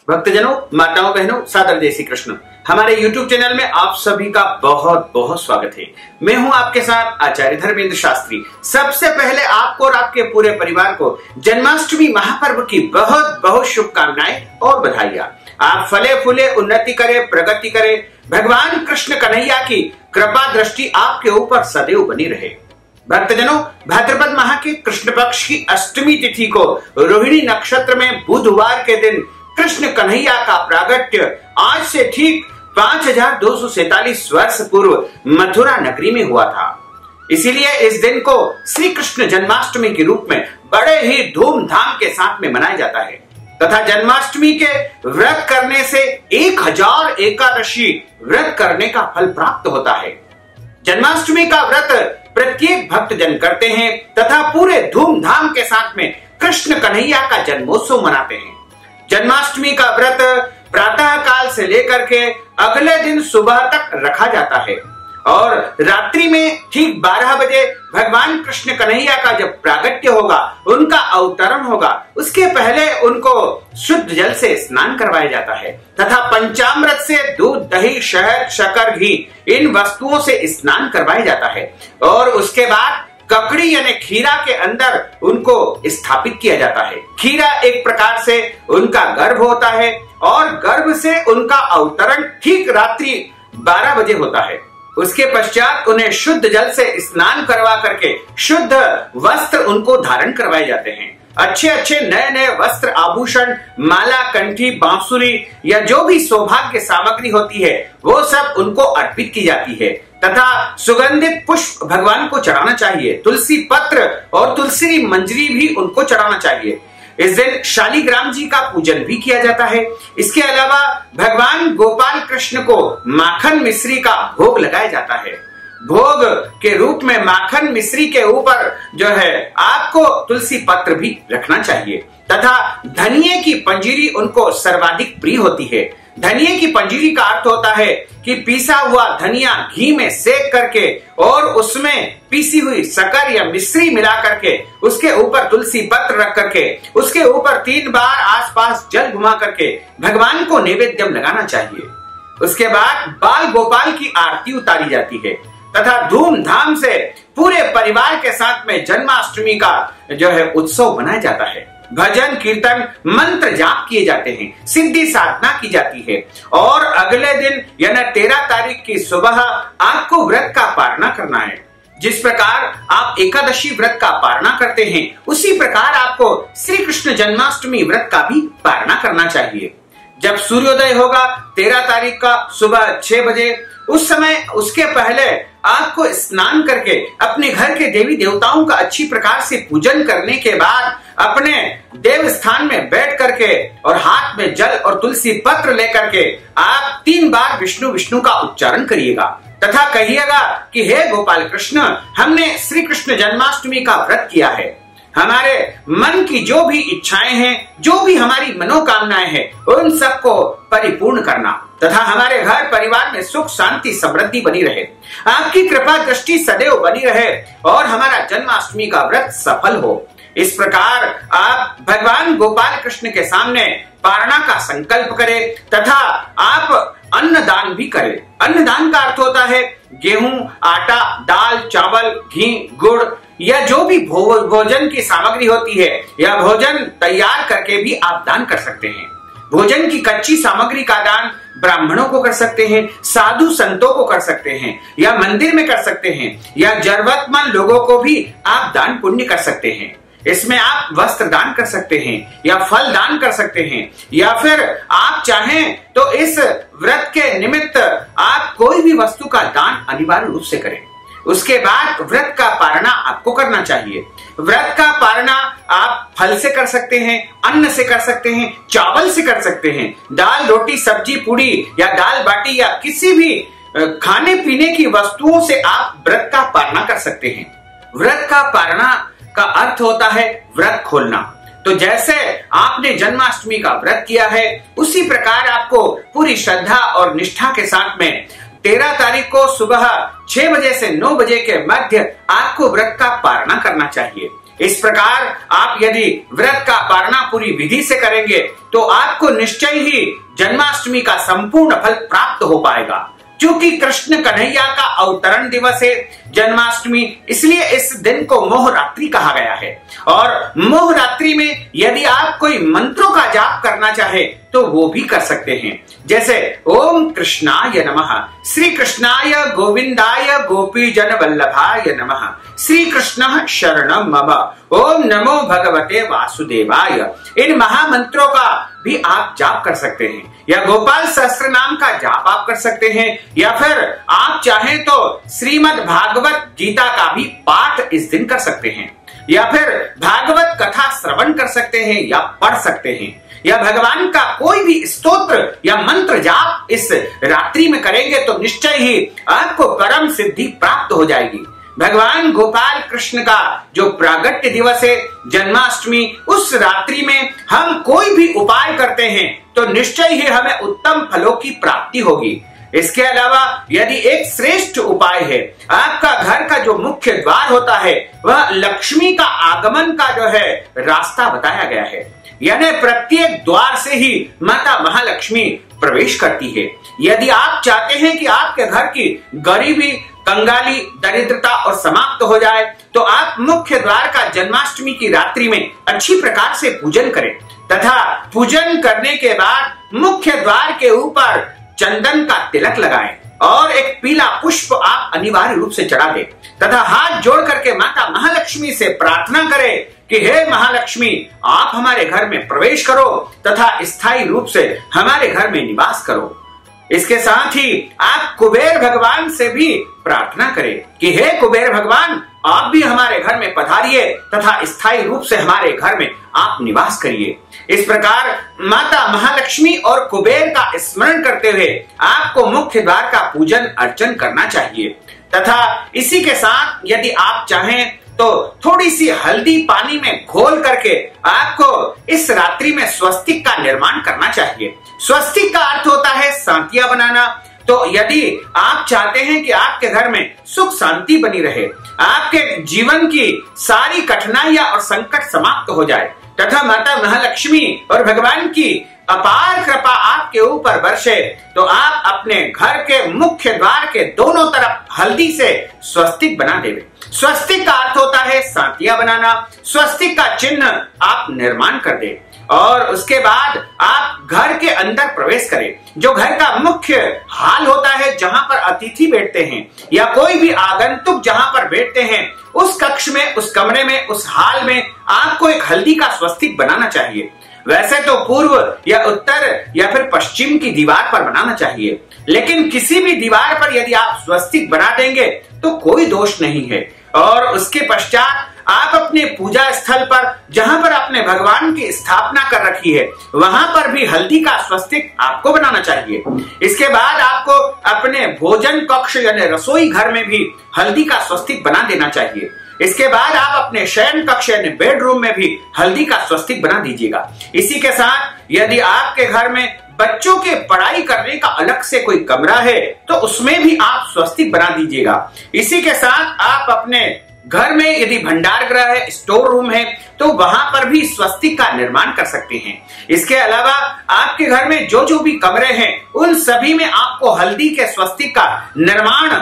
भक्तजनों, माताओं, बहनों, सादर जय श्री कृष्ण। हमारे YouTube चैनल में आप सभी का बहुत बहुत स्वागत है। मैं हूं आपके साथ आचार्य धर्मेंद्र शास्त्री। सबसे पहले आपको और आपके पूरे परिवार को जन्माष्टमी महापर्व की बहुत बहुत शुभकामनाएं और बधाइयां। आप फले फूले उन्नति करें, प्रगति करें। भगवान कृष्ण कन्हैया की कृपा दृष्टि आपके ऊपर सदैव बनी रहे। भक्तजनों, भाद्रपद माह के कृष्ण पक्ष की अष्टमी तिथि को रोहिणी नक्षत्र में बुधवार के दिन कृष्ण कन्हैया का प्रागट्य आज से ठीक 5247 वर्ष पूर्व मथुरा नगरी में हुआ था। इसीलिए इस दिन को श्री कृष्ण जन्माष्टमी के रूप में बड़े ही धूमधाम के साथ में मनाया जाता है तथा जन्माष्टमी के व्रत करने से 1000 एकादशी व्रत करने का फल प्राप्त होता है। जन्माष्टमी का व्रत प्रत्येक भक्तजन करते हैं तथा पूरे धूमधाम के साथ में कृष्ण कन्हैया का जन्मोत्सव मनाते हैं। जन्माष्टमी का व्रत प्रातः काल से लेकर के अगले दिन सुबह तक रखा जाता है और रात्रि में ठीक 12 बजे भगवान कृष्ण कन्हैया का जब प्रागट्य होगा, उनका अवतरण होगा, उसके पहले उनको शुद्ध जल से स्नान करवाया जाता है तथा पंचामृत से दूध, दही, शहद, शक्कर, घी इन वस्तुओं से स्नान करवाया जाता है और उसके बाद ककड़ी यानी खीरा के अंदर उनको स्थापित किया जाता है। खीरा एक प्रकार से उनका गर्भ होता है और गर्भ से उनका अवतरण ठीक रात्रि 12 बजे होता है। उसके पश्चात उन्हें शुद्ध जल से स्नान करवा करके शुद्ध वस्त्र उनको धारण करवाए जाते हैं। अच्छे अच्छे नए नए वस्त्र, आभूषण, माला, कंठी, बांसुरी या जो भी सौभाग्य सामग्री होती है वो सब उनको अर्पित की जाती है तथा सुगंधित पुष्प भगवान को चढ़ाना चाहिए। तुलसी पत्र और तुलसी मंजरी भी उनको चढ़ाना चाहिए। इस दिन शालिग्राम जी का पूजन भी किया जाता है। इसके अलावा भगवान गोपाल कृष्ण को माखन मिश्री का भोग लगाया जाता है। भोग के रूप में माखन मिश्री के ऊपर जो है आपको तुलसी पत्र भी रखना चाहिए तथा धनिये की पंजीरी उनको सर्वाधिक प्रिय होती है। धनिये की पंजीरी का अर्थ होता है कि पीसा हुआ धनिया घी में सेक करके और उसमें पीसी हुई शक्कर या मिश्री मिला करके उसके ऊपर तुलसी पत्र रख करके उसके ऊपर 3 बार आसपास जल घुमा करके भगवान को नैवेद्यम लगाना चाहिए। उसके बाद बाल गोपाल की आरती उतारी जाती है तथा धूमधाम से पूरे परिवार के साथ में जन्माष्टमी का जो है उत्सव मनाया जाता है। भजन, कीर्तन, मंत्र जाप किए जाते हैं, सिद्धि साधना की जाती है और अगले दिन यानी 13 तारीख की सुबह आपको व्रत का पालना करना है। जिस प्रकार आप एकादशी व्रत का पालना करते हैं उसी प्रकार आपको श्री कृष्ण जन्माष्टमी व्रत का भी पालना करना चाहिए। जब सूर्योदय होगा 13 तारीख का सुबह 6 बजे, उस समय उसके पहले आपको स्नान करके अपने घर के देवी देवताओं का अच्छी प्रकार से पूजन करने के बाद अपने देव स्थान में बैठ करके और हाथ में जल और तुलसी पत्र लेकर के आप 3 बार विष्णु विष्णु का उच्चारण करिएगा तथा कहिएगा कि हे गोपाल कृष्ण, हमने श्री कृष्ण जन्माष्टमी का व्रत किया है। हमारे मन की जो भी इच्छाएं हैं, जो भी हमारी मनोकामनाएं हैं, उन सबको परिपूर्ण करना तथा हमारे घर परिवार में सुख, शांति, समृद्धि बनी रहे। आपकी कृपा दृष्टि सदैव बनी रहे और हमारा जन्माष्टमी का व्रत सफल हो। इस प्रकार आप भगवान गोपाल कृष्ण के सामने पारणा का संकल्प करें तथा आप अन्नदान भी करें। अन्नदान का अर्थ होता है गेहूं, आटा, दाल, चावल, घी, गुड़ या जो भी भोजन की सामग्री होती है या भोजन तैयार करके भी आप दान कर सकते हैं। भोजन की कच्ची सामग्री का दान ब्राह्मणों को कर सकते हैं, साधु संतों को कर सकते हैं या मंदिर में कर सकते हैं या जरूरतमंद लोगों को भी आप दान पुण्य कर सकते हैं। इसमें आप वस्त्र दान कर सकते हैं या फल दान कर सकते हैं या फिर आप चाहें तो इस व्रत के निमित्त आप कोई भी वस्तु का दान अनिवार्य रूप से करें। उसके बाद व्रत का पालना आपको करना चाहिए। व्रत का पालना आप फल से कर सकते हैं, अन्न से कर सकते हैं, चावल से कर सकते हैं, दाल, रोटी, सब्जी, पूड़ी या दाल बाटी या किसी भी खाने पीने की वस्तुओं से आप व्रत का पालना कर सकते हैं। व्रत का पालना का अर्थ होता है व्रत खोलना। तो जैसे आपने जन्माष्टमी का व्रत किया है उसी प्रकार आपको पूरी श्रद्धा और निष्ठा के साथ में 13 तारीख को सुबह 6 बजे से 9 बजे के मध्य आपको व्रत का पालना करना चाहिए। इस प्रकार आप यदि व्रत का पालना पूरी विधि से करेंगे तो आपको निश्चय ही जन्माष्टमी का संपूर्ण फल प्राप्त हो पाएगा। क्योंकि कृष्ण कन्हैया का अवतरण दिवस है जन्माष्टमी, इसलिए इस दिन को मोहरात्रि कहा गया है। और मोहरात्रि में यदि आप कोई मंत्रों का जाप करना चाहे तो वो भी कर सकते हैं। जैसे ओम कृष्णाय नमः, श्री कृष्णाय गोविंदाय गोपी जन वल्लभाय नमः, श्री कृष्ण शरणम मम, ओम नमो भगवते वासुदेवाय। इन महामंत्रों का भी आप जाप कर सकते हैं, या गोपाल सहस्त्र नाम का जाप आप कर सकते हैं, या फिर आप चाहें तो श्रीमद् भागवत गीता का भी पाठ इस दिन कर सकते हैं, या फिर भागवत कथा श्रवण कर सकते हैं या पढ़ सकते हैं, या भगवान का कोई भी स्तोत्र या मंत्र जाप इस रात्रि में करेंगे तो निश्चय ही आपको परम सिद्धि प्राप्त हो जाएगी। भगवान गोपाल कृष्ण का जो प्रागट्य दिवस है जन्माष्टमी, उस रात्रि में हम कोई भी उपाय करते हैं तो निश्चय ही हमें उत्तम फलों की प्राप्ति होगी। इसके अलावा यदि एक श्रेष्ठ उपाय है, आपका घर का जो मुख्य द्वार होता है वह लक्ष्मी का आगमन का जो है रास्ता बताया गया है, यानी प्रत्येक द्वार से ही माता महालक्ष्मी प्रवेश करती है। यदि आप चाहते हैं कि आपके घर की गरीबी, कंगाली, दरिद्रता और समाप्त हो जाए तो आप मुख्य द्वार का जन्माष्टमी की रात्रि में अच्छी प्रकार से पूजन करें, तथा पूजन करने के बाद मुख्य द्वार के ऊपर चंदन का तिलक लगाएं और एक पीला पुष्प आप अनिवार्य रूप से चढ़ा दें, तथा हाथ जोड़ करके माता महालक्ष्मी से प्रार्थना करें कि हे महालक्ष्मी, आप हमारे घर में प्रवेश करो तथा स्थायी रूप से हमारे घर में निवास करो। इसके साथ ही आप कुबेर भगवान से भी प्रार्थना करें कि हे कुबेर भगवान, आप भी हमारे घर में पधारिए तथा स्थायी रूप से हमारे घर में आप निवास करिए। इस प्रकार माता महालक्ष्मी और कुबेर का स्मरण करते हुए आपको मुख्य द्वार का पूजन अर्चन करना चाहिए, तथा इसी के साथ यदि आप चाहें तो थोड़ी सी हल्दी पानी में घोल करके आपको इस रात्रि में स्वस्तिक का निर्माण करना चाहिए। स्वस्तिक का अर्थ होता है शांतियां बनाना। तो यदि आप चाहते हैं कि आपके घर में सुख शांति बनी रहे, आपके जीवन की सारी कठिनाइयां और संकट समाप्त हो जाए, तथा माता महालक्ष्मी और भगवान की अपार कृपा आपके ऊपर बरसे, तो आप अपने घर के मुख्य द्वार के दोनों तरफ हल्दी से स्वस्तिक बना देवे। स्वस्तिक का अर्थ होता है शांतियां बनाना। स्वस्तिक का चिन्ह आप निर्माण कर दे और उसके बाद आप घर के अंदर प्रवेश करें। जो घर का मुख्य हाल होता है, जहां पर अतिथि बैठते हैं या कोई भी आगंतुक जहां पर बैठते हैं, उस कक्ष में, उस कमरे में, उस हाल में आपको एक हल्दी का स्वस्तिक बनाना चाहिए। वैसे तो पूर्व या उत्तर या फिर पश्चिम की दीवार पर बनाना चाहिए, लेकिन किसी भी दीवार पर यदि आप स्वस्तिक बना देंगे तो कोई दोष नहीं है। और उसके पश्चात आप अपने पूजा स्थल पर, जहां पर आपने भगवान की स्थापना कर रखी है, वहां पर भी हल्दी का स्वस्तिक आपको बनाना चाहिए। इसके बाद आपको अपने भोजन कक्ष यानी रसोई घर में भी हल्दी का स्वस्तिक बना देना चाहिए। इसके बाद आप अपने शयन कक्ष यानी बेडरूम में भी हल्दी का स्वस्तिक बना दीजिएगा। इसी के साथ यदि आपके घर में बच्चों के पढ़ाई करने का अलग से कोई कमरा है तो उसमें भी आप स्वस्तिक बना दीजिएगा। इसी के साथ आप अपने घर में यदि भंडार गृह है, स्टोर रूम है, तो वहां पर भी स्वस्तिक का निर्माण कर सकते हैं। इसके अलावा आपके घर में जो जो भी कमरे हैं उन सभी में आपको हल्दी के स्वस्तिक का निर्माण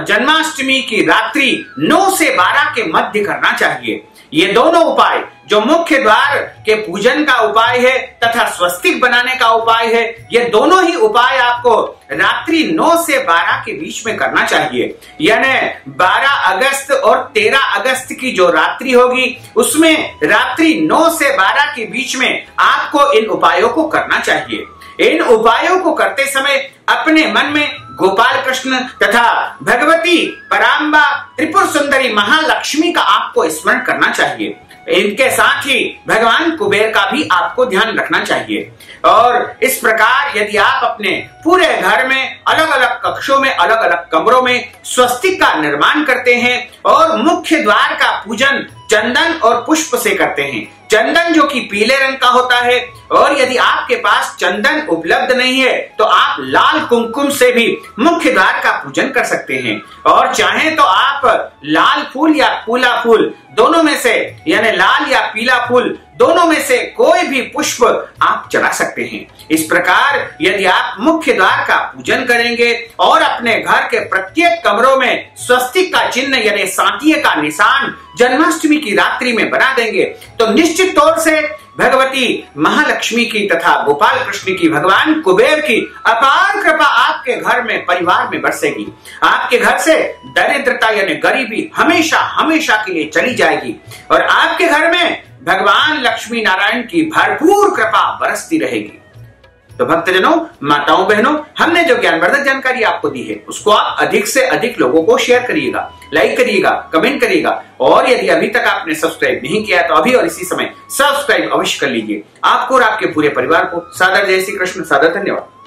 जन्माष्टमी की रात्रि 9 से 12 के मध्य करना चाहिए। ये दोनों उपाय, जो मुख्य द्वार के पूजन का उपाय है तथा स्वस्तिक बनाने का उपाय है, ये दोनों ही उपाय आपको रात्रि 9 से 12 के बीच में करना चाहिए। यानी 12 अगस्त और 13 अगस्त की जो रात्रि होगी उसमें रात्रि 9 से 12 के बीच में आपको इन उपायों को करना चाहिए। इन उपायों को करते समय अपने मन में गोपाल कृष्ण तथा भगवती पराम्बा त्रिपुर सुंदरी महालक्ष्मी का आपको स्मरण करना चाहिए। इनके साथ ही भगवान कुबेर का भी आपको ध्यान रखना चाहिए। और इस प्रकार यदि आप अपने पूरे घर में अलग अलग कक्षों में, अलग अलग कमरों में स्वस्तिक का निर्माण करते हैं और मुख्य द्वार का पूजन चंदन और पुष्प से करते हैं। चंदन जो कि पीले रंग का होता है, और यदि आपके पास चंदन उपलब्ध नहीं है तो आप लाल कुमकुम से भी मुख्य द्वार का पूजन कर सकते हैं। और चाहें तो आप लाल फूल या पीला फूल दोनों में से, यानी लाल या पीला फूल दोनों में से कोई भी पुष्प आप चढ़ा सकते हैं। इस प्रकार यदि आप मुख्य द्वार का पूजन करेंगे और अपने घर के प्रत्येक कमरों में स्वस्तिक का चिन्ह यानी सांतिये का निशान जन्माष्टमी की रात्रि में बना देंगे तो निश्चित तौर से भगवती महालक्ष्मी की तथा गोपाल कृष्ण की, भगवान कुबेर की अपार कृपा आपके घर में, परिवार में बरसेगी। आपके घर से दरिद्रता यानी गरीबी हमेशा हमेशा के लिए चली जाएगी और आपके घर में भगवान लक्ष्मी नारायण की भरपूर कृपा बरसती रहेगी। तो भक्तजनों, माताओं, बहनों, हमने जो ज्ञानवर्धक जानकारी आपको दी है उसको आप अधिक से अधिक लोगों को शेयर करिएगा, लाइक करिएगा, कमेंट करिएगा, और यदि अभी तक आपने सब्सक्राइब नहीं किया तो अभी और इसी समय सब्सक्राइब अवश्य कर लीजिए। आपको और आपके पूरे परिवार को सादर जय श्री कृष्ण, सादर धन्यवाद।